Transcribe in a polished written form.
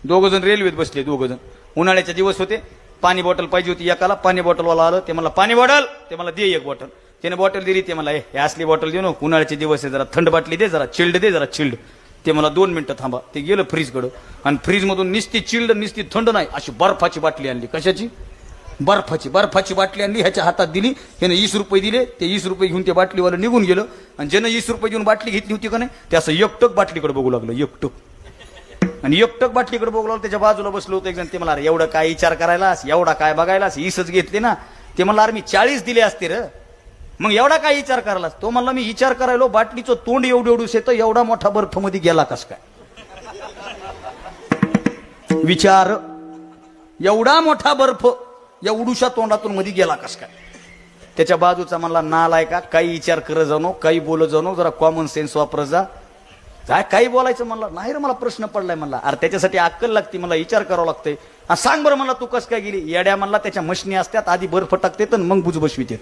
दोघ जण रेल्वेत बसले, दोघ जण उन्हाळ्याचे दिवस होते. पाणी बॉटल पाहिजे होती एकाला. पाणी बॉटलवाला आलं, ते मला पाणी बॉटल, ते मला दे एक बॉटल. त्याने बॉटल दिली, ते मला हे असली बॉटल दे नो, उन्हाळ्याचे दिवस आहे, जरा थंड बाटली दे, जरा चिल्ड दे, जरा चिल्ड. ते मला 2 मिनिटं थांबा. ते गेलं फ्रीजकडं आणि फ्रीज मधून निस्ती चिल्ड निस्ती थंड नाही अशी बर्फाची बाटली आणली. कशाची? बर्फाची बाटली आणली, ह्याच्या हातात दिली. ह्याने 20 रुपये दिले. ते 20 रुपये घेऊन ते बाटलीवाला निघून गेलं. आणि ज्यानं 20 रुपये देऊन बाटली घेतली होती का नाही, ते असं एकटक बाटलीकडे बघू लागलं, एकटक. आणि एकटक बाटलीकडे बघू लागलं. त्याच्या बाजूला बसलो होतो एक जण. ते मला, अरे एवढं काय विचार करायलास, एवढा काय बघायलास, 20च घेतले ना. ते म्हणलं, अरे मी 40 दिले असते र, मग एवढा काय विचार करायलास? तो म्हणला, मी विचार करायलो बाटलीचं तोंड एवढंच येतं, एवढा मोठा बर्फ मध्ये गेला कस काय? विचार, एवढा मोठा बर्फ एवढूशा तोंडातून मध्ये गेला कस काय? त्याच्या बाजूचा म्हणला, नालाय का, काही विचार करत जाणो, काही बोलत जाणो, जरा कॉमन सेन्स वापरत जा. काय काही बोलायचं म्हणला. नाही रे, मला प्रश्न पडलाय म्हणला. अरे त्याच्यासाठी अक्कल लागते, मला विचार करावं लागतंय. सांग बरं म्हणला, तू कस काय गेली? येड्या म्हणला, त्याच्या मशनी असतात, आधी बर्फ टाकते तर मग बुज बसविते.